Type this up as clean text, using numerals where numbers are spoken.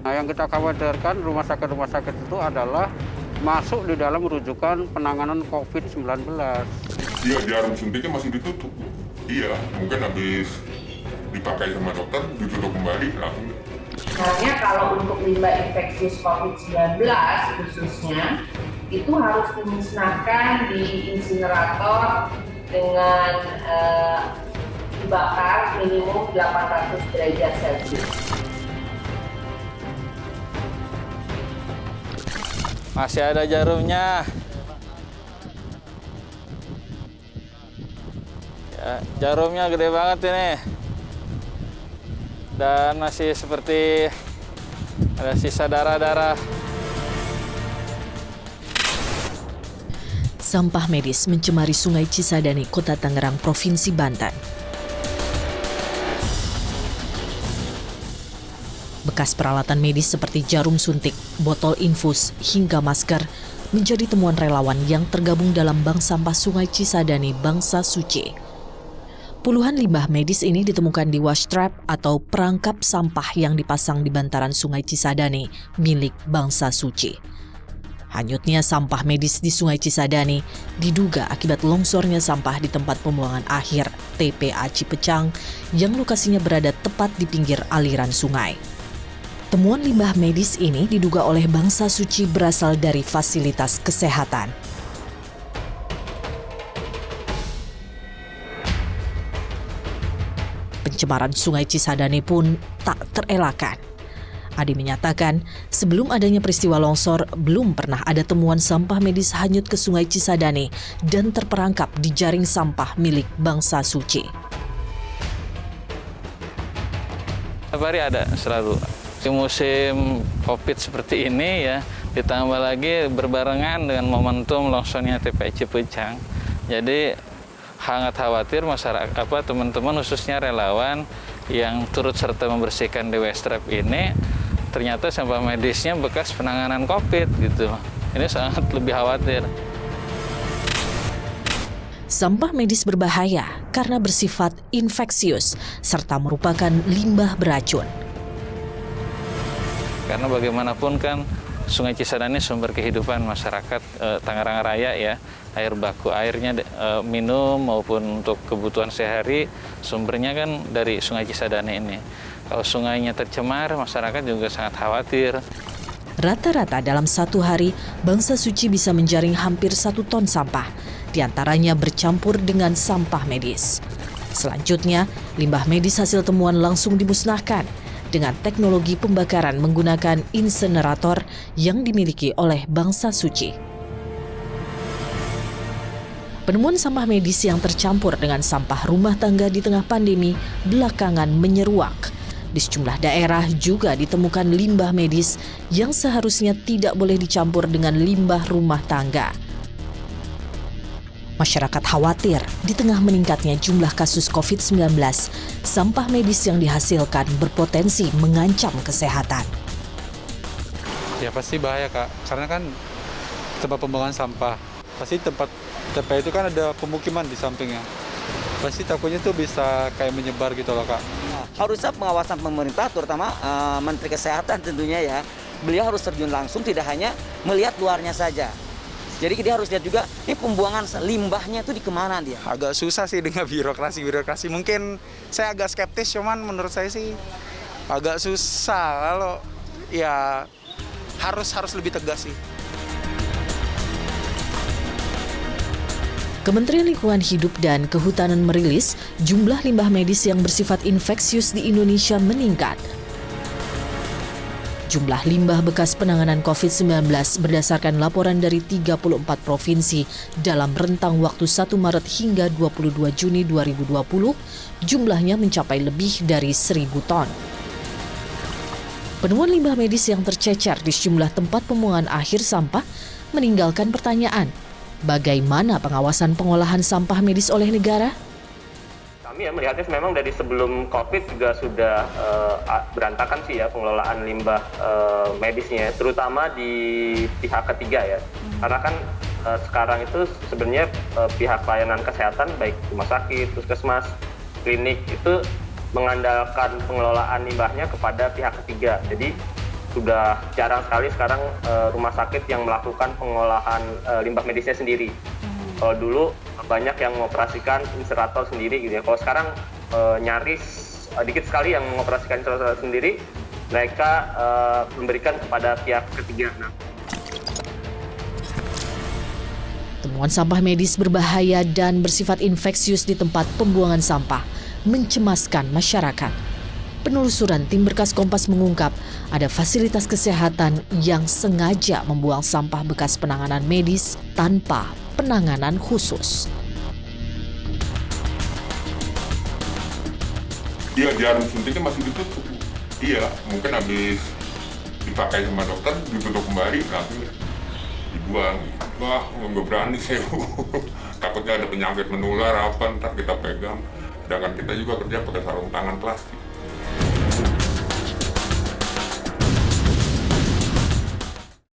Nah, yang kita khawatirkan rumah sakit itu adalah masuk di dalam rujukan penanganan COVID-19. Iya, jarum suntiknya masih ditutup. Iya, mungkin habis dipakai sama dokter, ditutup kembali langsung. Misalnya kalau untuk limbah infeksius COVID-19 khususnya, itu harus dimusnahkan di insinerator dengan dibakar minimum 800 derajat Celcius. Masih ada jarumnya. Ya, jarumnya gede banget ini. Dan masih seperti ada sisa darah-darah. Sampah medis mencemari Sungai Cisadane, Kota Tangerang, Provinsi Banten. Bekas peralatan medis seperti jarum suntik, botol infus, hingga masker menjadi temuan relawan yang tergabung dalam Bank Sampah Sungai Cisadane Bangsa Suci. Puluhan limbah medis ini ditemukan di wash trap atau perangkap sampah yang dipasang di bantaran Sungai Cisadane milik Bangsa Suci. Hanyutnya sampah medis di Sungai Cisadane diduga akibat longsornya sampah di tempat pembuangan akhir TPA Cipecang yang lokasinya berada tepat di pinggir aliran sungai. Temuan limbah medis ini diduga oleh Bangsa Suci berasal dari fasilitas kesehatan. Pencemaran Sungai Cisadane pun tak terelakkan. Adi menyatakan, sebelum adanya peristiwa longsor, belum pernah ada temuan sampah medis hanyut ke Sungai Cisadane dan terperangkap di jaring sampah milik Bangsa Suci. Setiap hari ada selalu. Di musim COVID seperti ini ya, ditambah lagi berbarengan dengan momentum longsornya TPA Cipecang. Jadi sangat khawatir masyarakat, teman-teman khususnya relawan yang turut serta membersihkan di waste trap ini, ternyata sampah medisnya bekas penanganan COVID gitu. Ini sangat lebih khawatir. Sampah medis berbahaya karena bersifat infeksius serta merupakan limbah beracun. Karena bagaimanapun kan Sungai Cisadane sumber kehidupan masyarakat Tangerang Raya ya. Air baku, airnya minum maupun untuk kebutuhan sehari sumbernya kan dari Sungai Cisadane ini. Kalau sungainya tercemar, masyarakat juga sangat khawatir. Rata-rata dalam satu hari, Bangsa Suci bisa menjaring hampir 1 ton sampah, diantaranya bercampur dengan sampah medis. Selanjutnya, limbah medis hasil temuan langsung dimusnahkan dengan teknologi pembakaran menggunakan insinerator yang dimiliki oleh Bangsa Suci. Penemuan sampah medis yang tercampur dengan sampah rumah tangga di tengah pandemi belakangan menyeruak. Di sejumlah daerah juga ditemukan limbah medis yang seharusnya tidak boleh dicampur dengan limbah rumah tangga. Masyarakat khawatir di tengah meningkatnya jumlah kasus COVID-19, sampah medis yang dihasilkan berpotensi mengancam kesehatan. Ya pasti bahaya Kak, karena kan tempat pembuangan sampah. Pasti tempat TPA itu kan ada pemukiman di sampingnya. Pasti takutnya tuh bisa kayak menyebar gitu loh Kak. Harusnya pengawasan pemerintah, terutama Menteri Kesehatan tentunya ya, beliau harus terjun langsung, tidak hanya melihat luarnya saja. Jadi dia harus lihat juga, ini pembuangan limbahnya itu di kemana dia. Agak susah sih dengan birokrasi. Mungkin saya agak skeptis, cuman menurut saya sih agak susah. Kalau ya harus lebih tegas sih. Kementerian Lingkungan Hidup dan Kehutanan merilis jumlah limbah medis yang bersifat infeksius di Indonesia meningkat. Jumlah limbah bekas penanganan COVID-19 berdasarkan laporan dari 34 provinsi dalam rentang waktu 1 Maret hingga 22 Juni 2020, jumlahnya mencapai lebih dari 1.000 ton. Penemuan limbah medis yang tercecer di sejumlah tempat pembuangan akhir sampah meninggalkan pertanyaan, bagaimana pengawasan pengolahan sampah medis oleh negara? Kami ya melihatnya memang dari sebelum COVID juga sudah berantakan sih ya pengelolaan limbah medisnya, terutama di pihak ketiga ya. Karena kan sekarang itu sebenarnya pihak pelayanan kesehatan baik rumah sakit, puskesmas, klinik itu mengandalkan pengelolaan limbahnya kepada pihak ketiga. Jadi sudah jarang sekali sekarang rumah sakit yang melakukan pengolahan limbah medisnya sendiri. Kalau dulu banyak yang mengoperasikan insinerator sendiri gitu ya. Kalau sekarang nyaris dikit sekali yang mengoperasikan insinerator sendiri, mereka memberikan kepada pihak ketiga. Nah, Temuan sampah medis berbahaya dan bersifat infeksius di tempat pembuangan sampah mencemaskan masyarakat. Penelusuran tim berkas Kompas mengungkap ada fasilitas kesehatan yang sengaja membuang sampah bekas penanganan medis tanpa penanganan khusus. Iya, jarum suntiknya masih ditutup. Iya, mungkin habis dipakai sama dokter, ditutup kembali, langsung dibuang. Wah, nggak berani saya. Takutnya ada penyakit menular apa, ntar kita pegang. Sedangkan kita juga kerja pakai sarung tangan plastik.